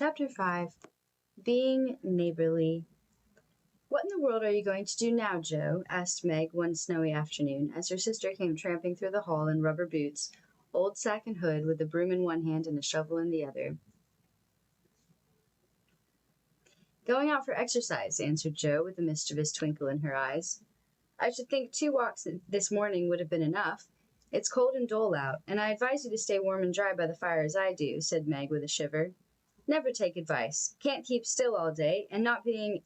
Chapter 5 Being Neighborly. "What in the world are you going to do now, Joe?" asked Meg one snowy afternoon, as her sister came tramping through the hall in rubber boots, old sack and hood, with a broom in one hand and a shovel in the other. "Going out for exercise," answered Joe, with a mischievous twinkle in her eyes. "I should think 2 walks this morning would have been enough. It's cold and dull out, and I advise you to stay warm and dry by the fire as I do," said Meg with a shiver. "Never take advice. Can't keep still all day, and not being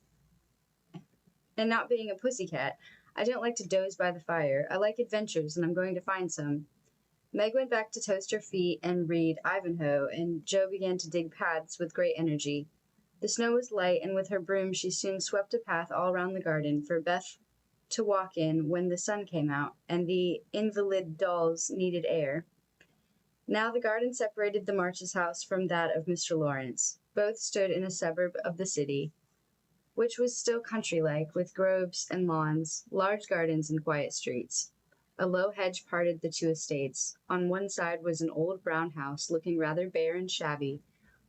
a pussycat, I don't like to doze by the fire. I like adventures, and I'm going to find some." Meg went back to toast her feet and read Ivanhoe, and Joe began to dig paths with great energy. The snow was light, and with her broom she soon swept a path all round the garden for Beth to walk in when the sun came out, and the invalid dolls needed air. Now the garden separated the Marches' house from that of Mr. Lawrence. Both stood in a suburb of the city, which was still country-like, with groves and lawns, large gardens and quiet streets. A low hedge parted the 2 estates. On one side was an old brown house, looking rather bare and shabby,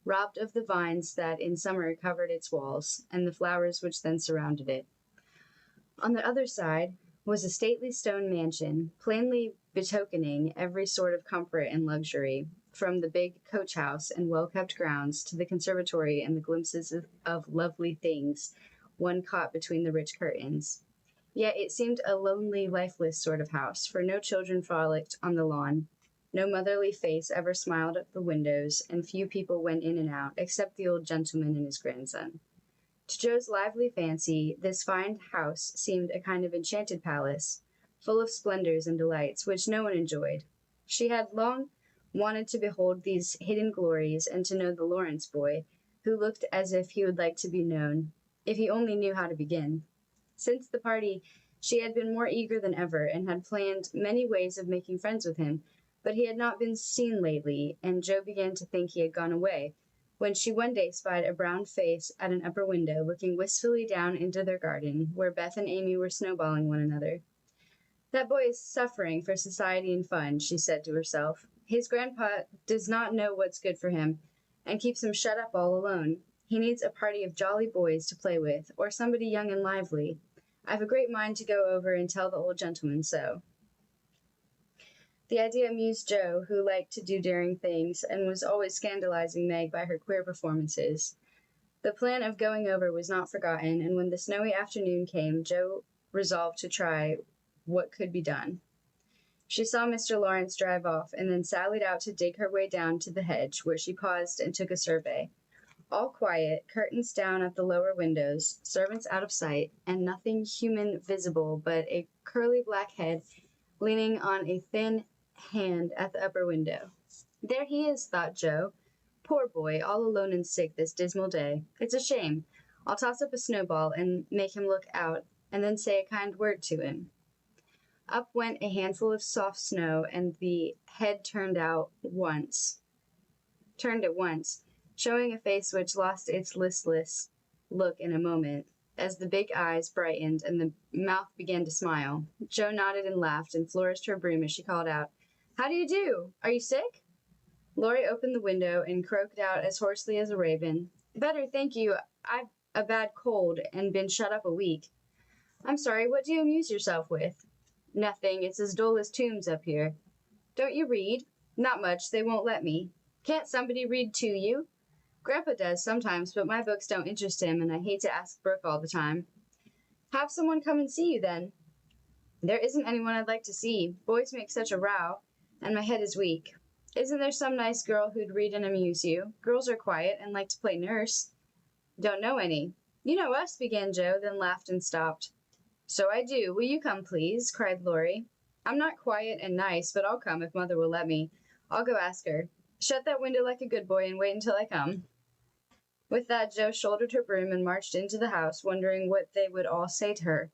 robbed of the vines that in summer covered its walls, and the flowers which then surrounded it. On the other side was a stately stone mansion, plainly betokening every sort of comfort and luxury, from the big coach-house and well-kept grounds to the conservatory and the glimpses of lovely things one caught between the rich curtains. Yet it seemed a lonely, lifeless sort of house, for no children frolicked on the lawn, no motherly face ever smiled at the windows, and few people went in and out, except the old gentleman and his grandson. To Joe's lively fancy, this fine house seemed a kind of enchanted palace, full of splendors and delights, which no one enjoyed. She had long wanted to behold these hidden glories, and to know the Lawrence boy, who looked as if he would like to be known, if he only knew how to begin. Since the party, she had been more eager than ever, and had planned many ways of making friends with him, but he had not been seen lately, and Joe began to think he had gone away, when she one day spied a brown face at an upper window, looking wistfully down into their garden, where Beth and Amy were snowballing one another. "That boy is suffering for society and fun," she said to herself. "His grandpa does not know what's good for him, and keeps him shut up all alone. He needs a party of jolly boys to play with, or somebody young and lively. I've a great mind to go over and tell the old gentleman so." The idea amused Joe, who liked to do daring things, and was always scandalizing Meg by her queer performances. The plan of going over was not forgotten, and when the snowy afternoon came, Joe resolved to try what could be done. She saw Mr. Lawrence drive off, and then sallied out to dig her way down to the hedge, where she paused and took a survey. All quiet, curtains down at the lower windows, servants out of sight, and nothing human visible but a curly black head leaning on a thin hand at the upper window. "There he is," thought Joe. "Poor boy, all alone and sick this dismal day. It's a shame. I'll toss up a snowball and make him look out, and then say a kind word to him." Up went a handful of soft snow, and the head turned at once, showing a face which lost its listless look in a moment, as the big eyes brightened and the mouth began to smile. Joe nodded and laughed, and flourished her broom as she called out, "How do you do? Are you sick?" Laurie opened the window and croaked out as hoarsely as a raven, "Better, thank you. I've a bad cold and been shut up a week." "I'm sorry, what do you amuse yourself with?" "Nothing. It's as dull as tombs up here." "Don't you read?" "Not much. They won't let me." "Can't somebody read to you?" "Grandpa does sometimes, but my books don't interest him, and I hate to ask Brooke all the time." "Have someone come and see you, then." "There isn't anyone I'd like to see. Boys make such a row, and my head is weak." "Isn't there some nice girl who'd read and amuse you? Girls are quiet and like to play nurse." "Don't know any." "You know us," began Joe, then laughed and stopped. "So I do. Will you come, please?" cried Laurie. "I'm not quiet and nice, but I'll come if Mother will let me. I'll go ask her. Shut that window like a good boy and wait until I come." With that, Joe shouldered her broom and marched into the house, wondering what they would all say to her.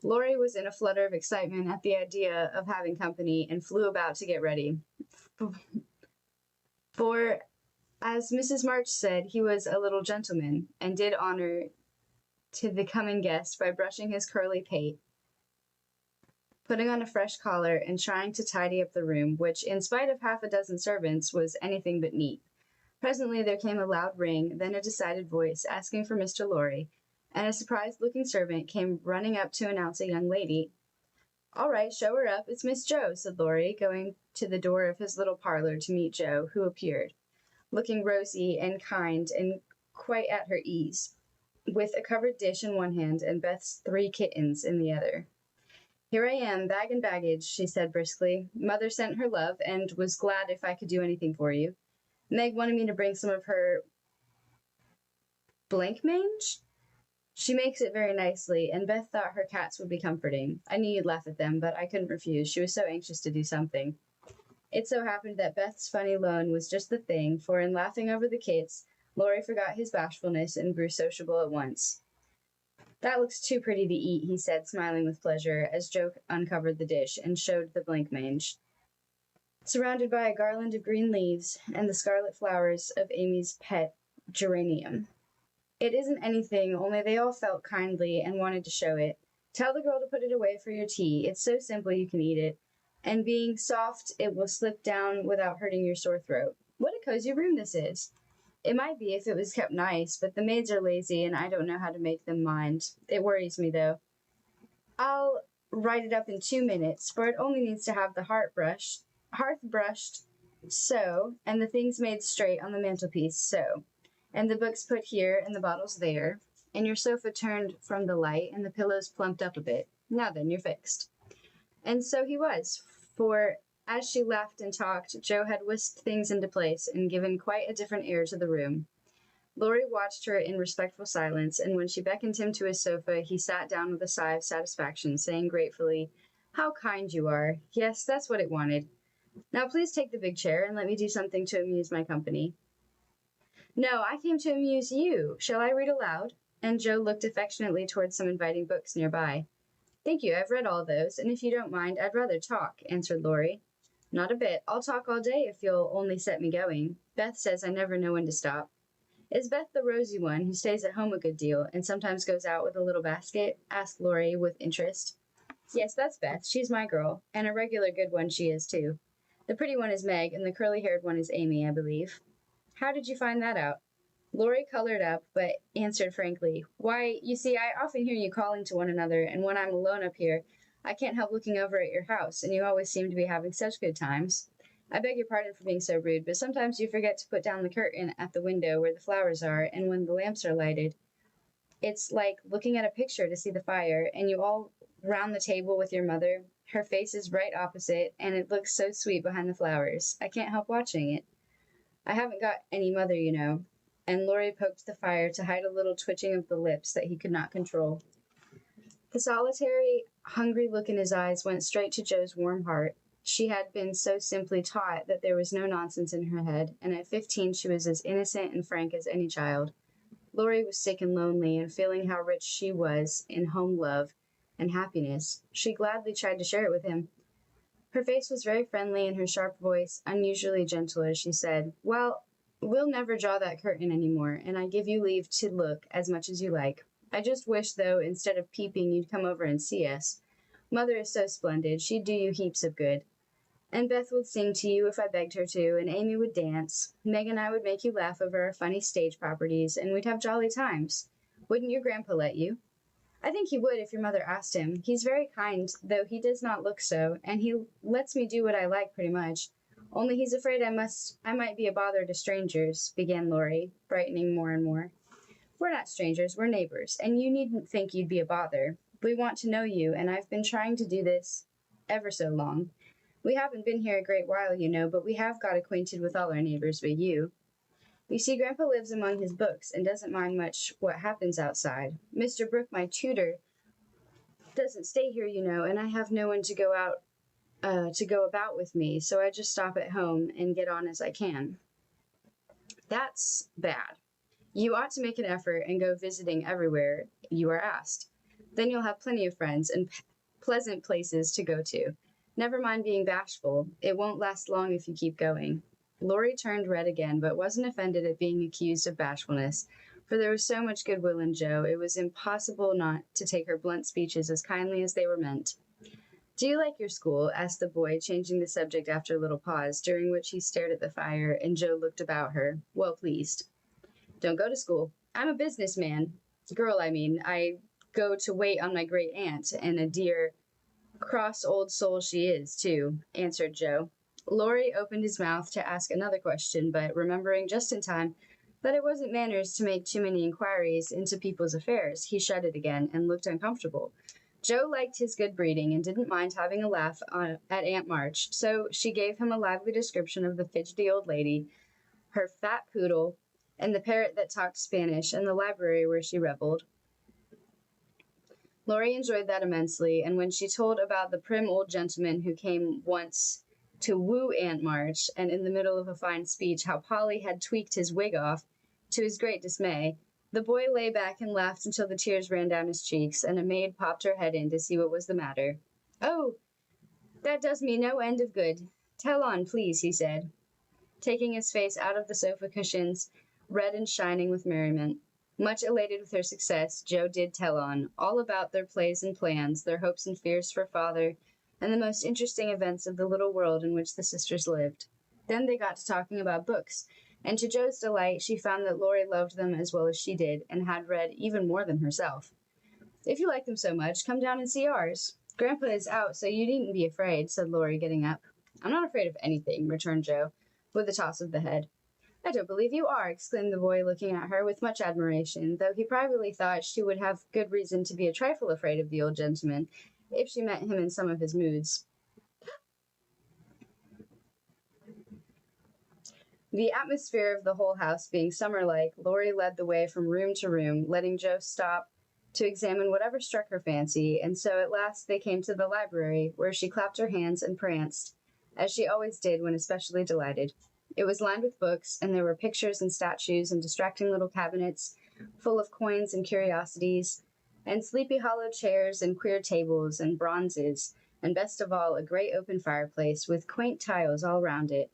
Laurie was in a flutter of excitement at the idea of having company, and flew about to get ready. For, as Mrs. March said, he was a little gentleman, and did honor to the coming guest by brushing his curly pate, putting on a fresh collar, and trying to tidy up the room, which, in spite of half a dozen servants, was anything but neat. Presently there came a loud ring, then a decided voice asking for Mr. Lorry, and a surprised-looking servant came running up to announce a young lady. "All right, show her up. It's Miss Joe," said Lorry, going to the door of his little parlor to meet Joe, who appeared, looking rosy and kind and quite at her ease, with a covered dish in one hand and Beth's 3 kittens in the other. "Here I am, bag and baggage," she said briskly. "Mother sent her love, and was glad if I could do anything for you. Meg wanted me to bring some of her blankmange. She makes it very nicely, and Beth thought her cats would be comforting. I knew you'd laugh at them, but I couldn't refuse. She was so anxious to do something." It so happened that Beth's funny loan was just the thing, for in laughing over the kits, Lorry forgot his bashfulness and grew sociable at once. "That looks too pretty to eat," he said, smiling with pleasure, as Joe uncovered the dish and showed the blankmange, surrounded by a garland of green leaves and the scarlet flowers of Amy's pet geranium. "It isn't anything, only they all felt kindly and wanted to show it. Tell the girl to put it away for your tea. It's so simple you can eat it, and being soft, it will slip down without hurting your sore throat. What a cozy room this is. It might be if it was kept nice, but the maids are lazy and I don't know how to make them mind. It worries me, though. I'll write it up in 2 minutes, for it only needs to have the hearth brushed, so, and the things made straight on the mantelpiece, so, and the books put here and the bottles there, and your sofa turned from the light and the pillows plumped up a bit. Now then, you're fixed." And so he was, for as she laughed and talked, Joe had whisked things into place and given quite a different air to the room. Lorry watched her in respectful silence, and when she beckoned him to his sofa, he sat down with a sigh of satisfaction, saying gratefully, "How kind you are. Yes, that's what it wanted. Now please take the big chair and let me do something to amuse my company." "No, I came to amuse you. Shall I read aloud?" And Joe looked affectionately towards some inviting books nearby. "Thank you, I've read all those, and if you don't mind, I'd rather talk," answered Lorry. "Not a bit. I'll talk all day if you'll only set me going. Beth says I never know when to stop." "Is Beth the rosy one who stays at home a good deal and sometimes goes out with a little basket?" asked Lorry with interest. "Yes, that's Beth. She's my girl, and a regular good one she is, too. The pretty one is Meg, and the curly-haired one is Amy, I believe." "How did you find that out?" Lorry colored up, but answered frankly, "Why, you see, I often hear you calling to one another, and when I'm alone up here, I can't help looking over at your house, and you always seem to be having such good times. I beg your pardon for being so rude, but sometimes you forget to put down the curtain at the window where the flowers are, and when the lamps are lighted, it's like looking at a picture to see the fire, and you all round the table with your mother. Her face is right opposite, and it looks so sweet behind the flowers. I can't help watching it. I haven't got any mother, you know." And Lorry poked the fire to hide a little twitching of the lips that he could not control. The solitary, hungry look in his eyes went straight to Joe's warm heart. She had been so simply taught that there was no nonsense in her head, and at 15 she was as innocent and frank as any child. Lorry was sick and lonely, and feeling how rich she was in home love and happiness, she gladly tried to share it with him. Her face was very friendly, and her sharp voice unusually gentle as she said, "Well, we'll never draw that curtain any more, and I give you leave to look as much as you like. I just wish, though, instead of peeping, you'd come over and see us. Mother is so splendid, she'd do you heaps of good. And Beth would sing to you if I begged her to, and Amy would dance. Meg and I would make you laugh over our funny stage properties, and we'd have jolly times. Wouldn't your grandpa let you?" "I think he would if your mother asked him. He's very kind, though he does not look so, and he lets me do what I like pretty much. Only he's afraid I might be a bother to strangers," began Lorry, brightening more and more. "We're not strangers, we're neighbors, and you needn't think you'd be a bother. We want to know you, and I've been trying to do this ever so long. We haven't been here a great while, you know, but we have got acquainted with all our neighbors but you. You see, Grandpa lives among his books and doesn't mind much what happens outside. Mr. Brooke, my tutor, doesn't stay here, you know, and I have no one to go about with me, so I just stop at home and get on as I can." "That's bad. You ought to make an effort and go visiting everywhere you are asked. Then you'll have plenty of friends and pleasant places to go to. Never mind being bashful. It won't last long if you keep going." Lorry turned red again, but wasn't offended at being accused of bashfulness, for there was so much goodwill in Joe, it was impossible not to take her blunt speeches as kindly as they were meant. Do you like your school? Asked the boy, changing the subject after a little pause, during which he stared at the fire, and Joe looked about her, well pleased. Don't go to school. I'm a businessman. Girl, I mean. I go to wait on my great aunt, and a dear, cross old soul she is, too, answered Joe. Laurie opened his mouth to ask another question, but remembering just in time that it wasn't manners to make too many inquiries into people's affairs, he shut it again and looked uncomfortable. Joe liked his good breeding and didn't mind having a laugh at Aunt March, so she gave him a lively description of the fidgety old lady, her fat poodle, and the parrot that talked Spanish, and the library where she reveled. Laurie enjoyed that immensely, and when she told about the prim old gentleman who came once to woo Aunt March, and in the middle of a fine speech how Polly had tweaked his wig off, to his great dismay, the boy lay back and laughed until the tears ran down his cheeks, and a maid popped her head in to see what was the matter. Oh, that does me no end of good. Tell on, please, he said, taking his face out of the sofa cushions, red and shining with merriment. Much elated with her success, Joe did tell on, all about their plays and plans, their hopes and fears for father, and the most interesting events of the little world in which the sisters lived. Then they got to talking about books, and to Joe's delight, she found that Laurie loved them as well as she did, and had read even more than herself. If you like them so much, come down and see ours. Grandpa is out, so you needn't be afraid, said Laurie, getting up. I'm not afraid of anything, returned Joe, with a toss of the head. I don't believe you are, exclaimed the boy, looking at her with much admiration, though he privately thought she would have good reason to be a trifle afraid of the old gentleman, if she met him in some of his moods. The atmosphere of the whole house being summer-like, Laurie led the way from room to room, letting Joe stop to examine whatever struck her fancy, and so at last they came to the library, where she clapped her hands and pranced, as she always did when especially delighted. It was lined with books, and there were pictures and statues and distracting little cabinets full of coins and curiosities, and sleepy hollow chairs and queer tables and bronzes, and best of all, a great open fireplace with quaint tiles all round it.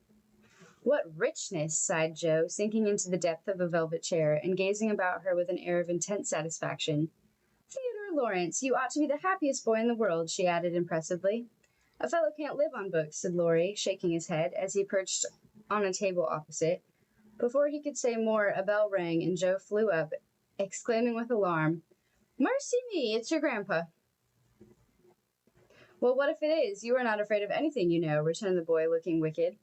What richness, sighed Joe, sinking into the depth of a velvet chair and gazing about her with an air of intense satisfaction. Theodore Lawrence, you ought to be the happiest boy in the world, she added impressively. A fellow can't live on books, said Laurie, shaking his head as he perched on a table opposite. Before he could say more, a bell rang, and Joe flew up, exclaiming with alarm, Mercy me, it's your grandpa. Well, what if it is? You are not afraid of anything, you know, returned the boy, looking wicked.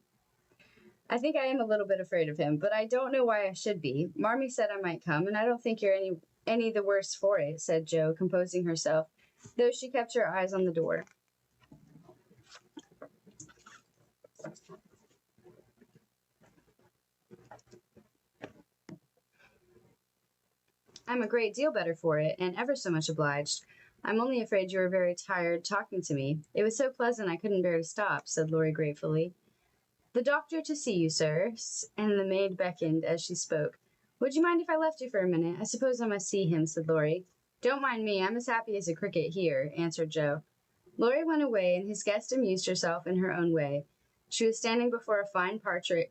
I think I am a little bit afraid of him, but I don't know why I should be. Marmee said I might come, and I don't think you're any the worse for it, said Joe, composing herself, though she kept her eyes on the door. I'm a great deal better for it, and ever so much obliged. I'm only afraid you were very tired talking to me. It was so pleasant I couldn't bear to stop, said Laurie gratefully. The doctor to see you, sir, and the maid beckoned as she spoke. Would you mind if I left you for a minute? I suppose I must see him, said Laurie. Don't mind me, I'm as happy as a cricket here, answered Joe. Laurie went away, and his guest amused herself in her own way. She was standing before a fine portrait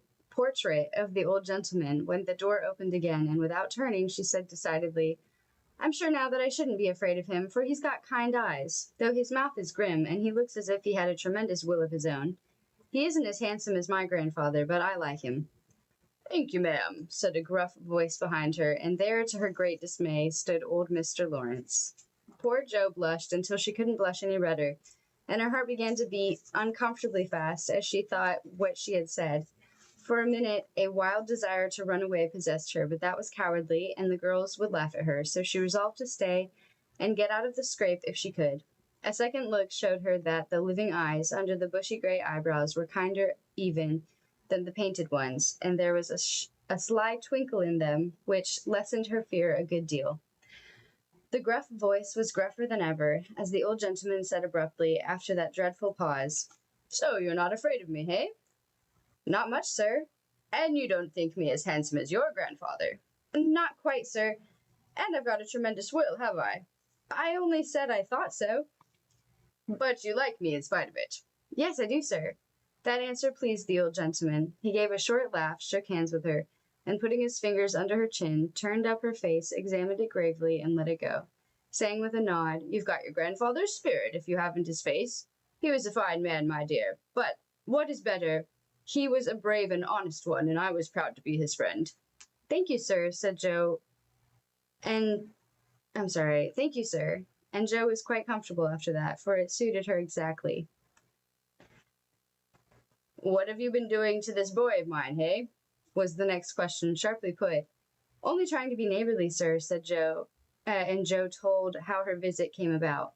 of the old gentleman when the door opened again, and without turning, she said decidedly, I'm sure now that I shouldn't be afraid of him, for he's got kind eyes, though his mouth is grim, and he looks as if he had a tremendous will of his own. He isn't as handsome as my grandfather, but I like him. Thank you, ma'am, said a gruff voice behind her, and there, to her great dismay, stood old Mr. Lawrence. Poor Jo blushed until she couldn't blush any redder, and her heart began to beat uncomfortably fast as she thought what she had said. For a minute, a wild desire to run away possessed her, but that was cowardly, and the girls would laugh at her, so she resolved to stay and get out of the scrape if she could. A second look showed her that the living eyes under the bushy gray eyebrows were kinder even than the painted ones, and there was a sly twinkle in them which lessened her fear a good deal. The gruff voice was gruffer than ever, as the old gentleman said abruptly, after that dreadful pause, So you're not afraid of me, hey? Not much, sir. And you don't think me as handsome as your grandfather? Not quite, sir. And I've got a tremendous will, have I? I only said I thought so. But you like me in spite of it. Yes, I do, sir. That answer pleased the old gentleman. He gave a short laugh, shook hands with her, and putting his fingers under her chin, turned up her face, examined it gravely, and let it go, saying with a nod, You've got your grandfather's spirit, if you haven't his face. He was a fine man, my dear, but what is better, he was a brave and honest one, and I was proud to be his friend. Thank you, sir, said Joe, and thank you, sir. And Joe was quite comfortable after that, for it suited her exactly. What have you been doing to this boy of mine, hey? Was the next question, sharply put. Only trying to be neighborly, sir, said Joe, and Joe told how her visit came about.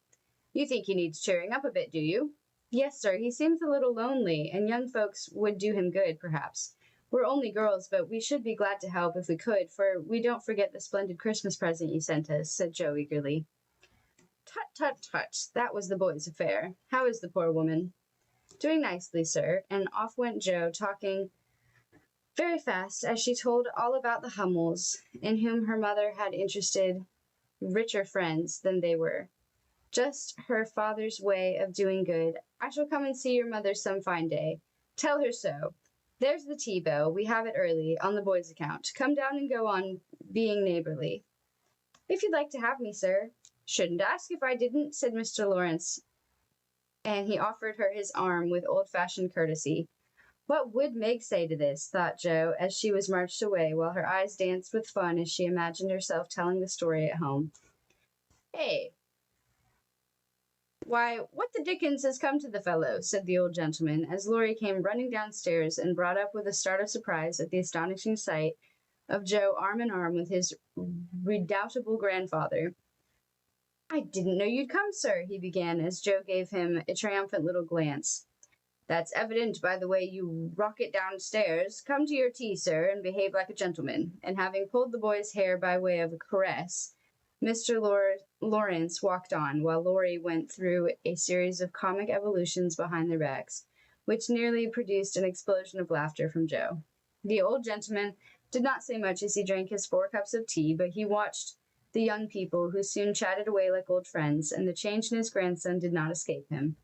You think he needs cheering up a bit, do you? Yes, sir, he seems a little lonely, and young folks would do him good, perhaps. We're only girls, but we should be glad to help if we could, for we don't forget the splendid Christmas present you sent us, said Joe eagerly. Tut, tut, tut, that was the boy's affair. How is the poor woman? Doing nicely, sir, and off went Joe, talking very fast as she told all about the Hummels, in whom her mother had interested richer friends than they were. Just her father's way of doing good. I shall come and see your mother some fine day. Tell her so. There's the tea bell. We have it early, on the boy's account. Come down and go on being neighborly. If you'd like to have me, sir. Shouldn't ask if I didn't, said Mr. Lawrence, and he offered her his arm with old-fashioned courtesy. What would Meg say to this, thought Joe, as she was marched away, while her eyes danced with fun as she imagined herself telling the story at home. Hey, why, what the dickens has come to the fellow? Said the old gentleman, as Laurie came running downstairs and brought up with a start of surprise at the astonishing sight of Joe arm in arm with his redoubtable grandfather. I didn't know you'd come, sir, he began, as Joe gave him a triumphant little glance. That's evident by the way you rocket downstairs. Come to your tea, sir, and behave like a gentleman. And having pulled the boy's hair by way of a caress, Mr. Lawrence walked on, while Laurie went through a series of comic evolutions behind their backs, which nearly produced an explosion of laughter from Joe. The old gentleman did not say much as he drank his 4 cups of tea, but he watched the young people, who soon chatted away like old friends, and the change in his grandson did not escape him.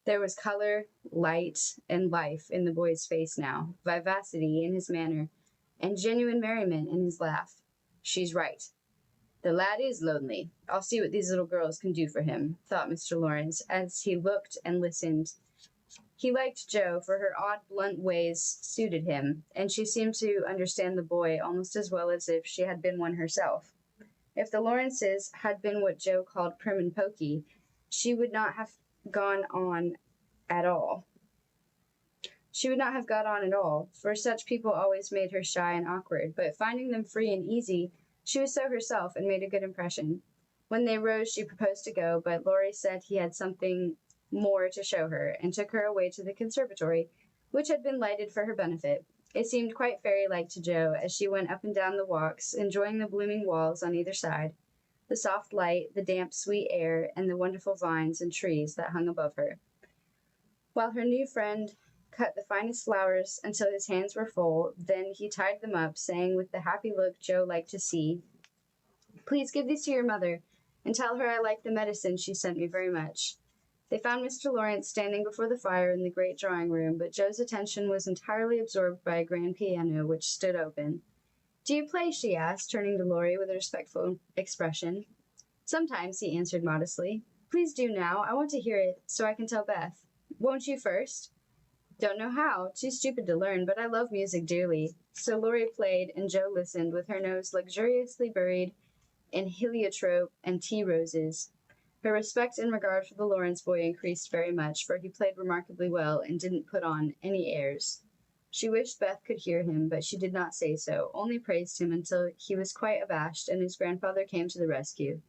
There was color, light, and life in the boy's face now, vivacity in his manner, and genuine merriment in his laugh. She's right. The lad is lonely. I'll see what these little girls can do for him, thought Mr. Lawrence, as he looked and listened. He liked Jo, for her odd, blunt ways suited him, and she seemed to understand the boy almost as well as if she had been one herself. If the Lawrences had been what Jo called prim and poky, she would not have gone on at all. She would not have got on at all, for such people always made her shy and awkward, but finding them free and easy, she was so herself and made a good impression. When they rose, she proposed to go, but Laurie said he had something more to show her, and took her away to the conservatory, which had been lighted for her benefit. It seemed quite fairy-like to Jo as she went up and down the walks, enjoying the blooming walls on either side, the soft light, the damp, sweet air, and the wonderful vines and trees that hung above her, while her new friend cut the finest flowers until his hands were full. Then he tied them up, saying with the happy look Jo liked to see, "Please give these to your mother, and tell her I like the medicine she sent me very much." They found Mr. Lawrence standing before the fire in the great drawing-room, but Jo's attention was entirely absorbed by a grand piano which stood open. "Do you play?" she asked, turning to Laurie with a respectful expression. "Sometimes," he answered modestly. "Please do now. I want to hear it, so I can tell Beth." "Won't you first?" "Don't know how. Too stupid to learn, but I love music dearly." So Laurie played, and Jo listened, with her nose luxuriously buried in heliotrope and tea roses. Her respect and regard for the Lawrence boy increased very much, for he played remarkably well and didn't put on any airs. She wished Beth could hear him, but she did not say so, only praised him until he was quite abashed, and his grandfather came to the rescue.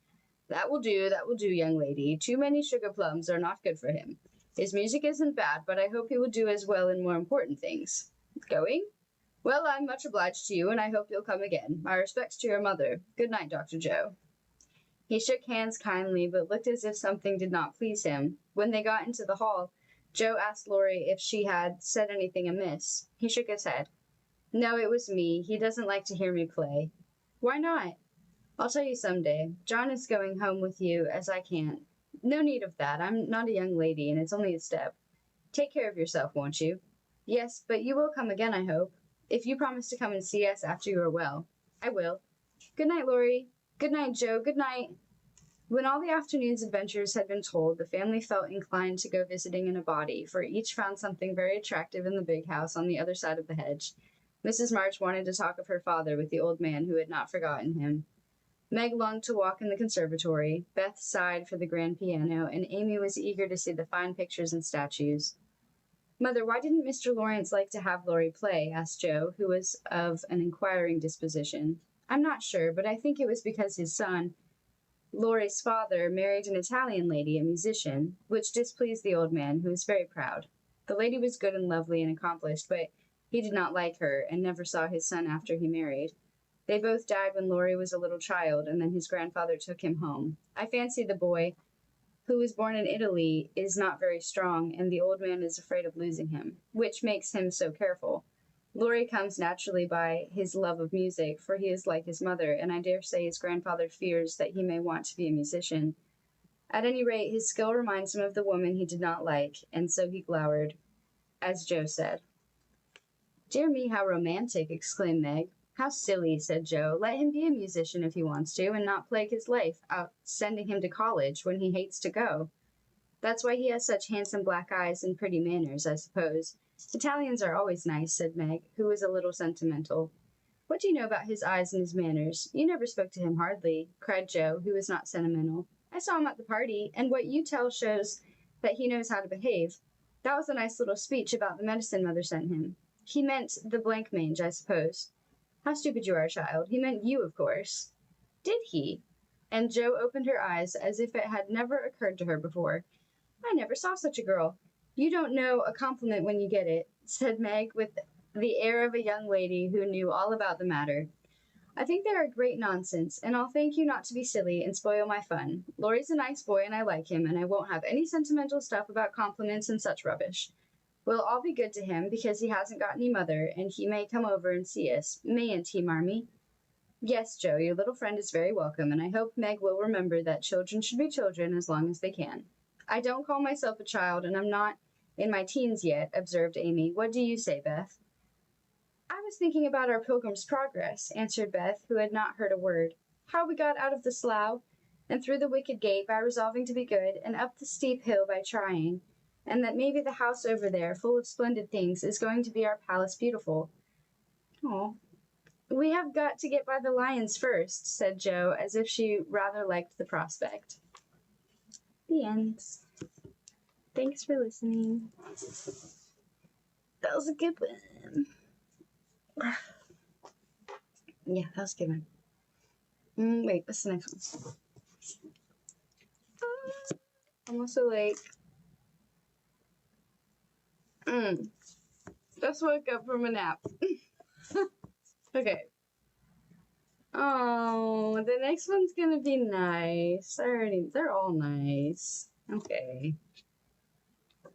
That will do, young lady. Too many sugar plums are not good for him. His music isn't bad, but I hope he will do as well in more important things." "Going? Well, I'm much obliged to you, and I hope you'll come again. My respects to your mother. Good night, Dr. Jo." He shook hands kindly, but looked as if something did not please him. When they got into the hall, Jo asked Laurie if she had said anything amiss. He shook his head. "No, it was me. He doesn't like to hear me play." "Why not?" "I'll tell you some day. John is going home with you, as I can't." "No need of that. I'm not a young lady, and it's only a step." "Take care of yourself, won't you?" "Yes, but you will come again, I hope. If you promise to come and see us after you are well." "I will. Good night, Laurie." "Good night, Jo. Good night." When all the afternoon's adventures had been told, the family felt inclined to go visiting in a body, for each found something very attractive in the big house on the other side of the hedge. Mrs. March wanted to talk of her father with the old man who had not forgotten him. Meg longed to walk in the conservatory, Beth sighed for the grand piano, and Amy was eager to see the fine pictures and statues. "Mother, why didn't Mr. Lawrence like to have Laurie play?" asked Jo, who was of an inquiring disposition. "I'm not sure, but I think it was because his son, Laurie's father, married an Italian lady, a musician, which displeased the old man, who was very proud. The lady was good and lovely and accomplished, but he did not like her, and never saw his son after he married. They both died when Laurie was a little child, and then his grandfather took him home. I fancy the boy, who was born in Italy, is not very strong, and the old man is afraid of losing him, which makes him so careful. Laurie comes naturally by his love of music, for he is like his mother, and I dare say his grandfather fears that he may want to be a musician. At any rate, his skill reminds him of the woman he did not like, and so he glowered, as Jo said." "Dear me, how romantic!" exclaimed Meg. "How silly," said Jo. "Let him be a musician if he wants to, and not plague his life out sending him to college when he hates to go. That's why he has such handsome black eyes and pretty manners, I suppose. Italians are always nice," said Meg, who was a little sentimental. "What do you know about his eyes and his manners? You never spoke to him hardly," cried Jo, who was not sentimental. "I saw him at the party, and what you tell shows that he knows how to behave. That was a nice little speech about the medicine Mother sent him. He meant the blancmange, I suppose. How stupid you are, child. He meant you, of course." "Did he?" And Jo opened her eyes as if it had never occurred to her before. "I never saw such a girl. You don't know a compliment when you get it," said Meg, with the air of a young lady who knew all about the matter. "I think they are great nonsense, and I'll thank you not to be silly and spoil my fun. Laurie's a nice boy, and I like him, and I won't have any sentimental stuff about compliments and such rubbish. We'll all be good to him, because he hasn't got any mother, and he may come over and see us. Mayn't he, Marmee?" "Yes, Jo, your little friend is very welcome, and I hope Meg will remember that children should be children as long as they can." "I don't call myself a child, and I'm not in my teens yet," observed Amy. "What do you say, Beth?" "I was thinking about our Pilgrim's Progress," answered Beth, who had not heard a word. "How we got out of the slough, and through the wicket gate by resolving to be good, and up the steep hill by trying, and that maybe the house over there, full of splendid things, is going to be our Palace Beautiful." "Oh, we have got to get by the lions first," said Jo, as if she rather liked the prospect. The end. Thanks for listening. That was a good one. Yeah, that was a good one. Wait, what's the next one? I'm also like, just woke up from a nap. Okay. Oh, the next one's gonna be nice. They're all nice. Okay.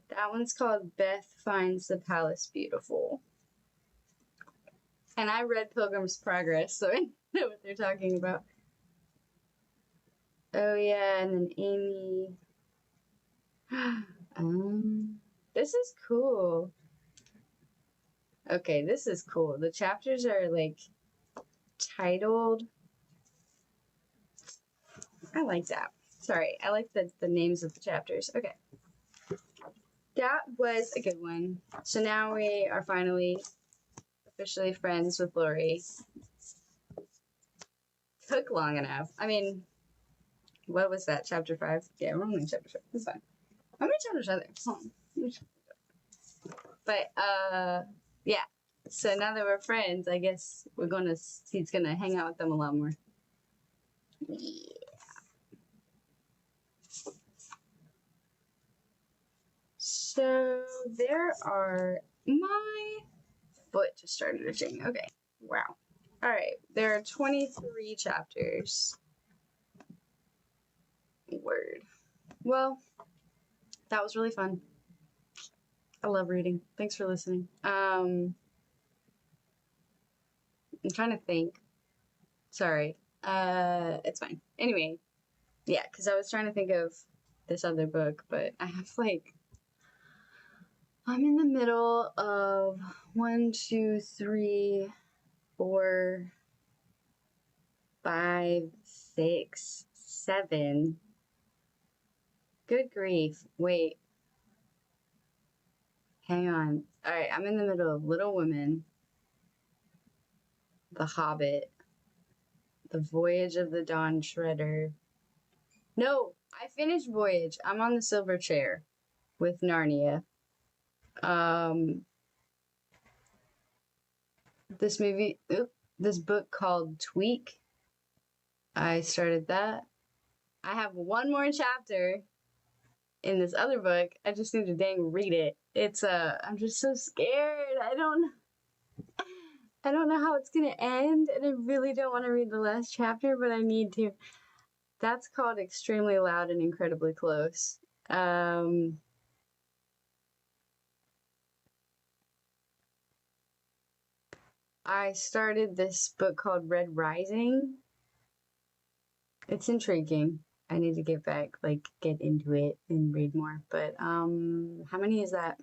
That one's called Beth Finds the Palace Beautiful. And I read Pilgrim's Progress, so I know what they're talking about. Oh yeah, and then Amy. This is cool. Okay, this is cool. The chapters are like titled. I like that. Sorry, I like the names of the chapters. Okay. That was a good one. So now we are finally officially friends with Laurie. Took long enough. I mean, what was that? Chapter 5? Yeah, we're only in chapter 5. That's fine. How many chapters are there? Hold on. But, yeah. So now that we're friends, I guess he's gonna hang out with them a lot more. Yeah. So there are, my foot just started itching. Okay. Wow. All right. There are 23 chapters. Word. Well, that was really fun. I love reading. Thanks for listening. I'm trying to think. Sorry. It's fine. Anyway, yeah, because I was trying to think of this other book, but I have I'm in the middle of 1, 2, 3, 4, 5, 6, 7 Good grief. Wait. Hang on. Alright, I'm in the middle of Little Women, The Hobbit, The Voyage of the Dawn Treader. No, I finished Voyage. I'm on the silver chair with Narnia. This book called Tweak. I started that. I have one more chapter in this other book. I just need to dang read it. I'm just so scared. I don't know how it's gonna end, and I really don't want to read the last chapter, but I need to. That's called Extremely Loud and Incredibly Close. I started this book called Red Rising. It's intriguing. I need to get into it and read more. But how many is that?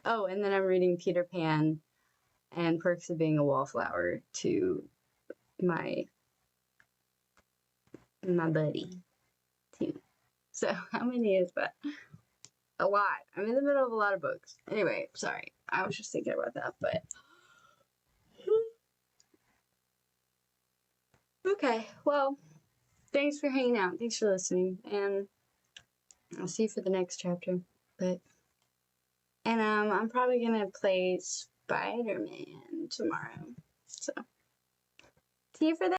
Oh, and then I'm reading Peter Pan and Perks of Being a Wallflower to my buddy too. So how many is that? A lot. I'm in the middle of a lot of books. Anyway, sorry. I was just thinking about that, but okay. Well, thanks for hanging out. Thanks for listening, and I'll see you for the next chapter. And I'm probably gonna play Spider-Man tomorrow. So see you for that.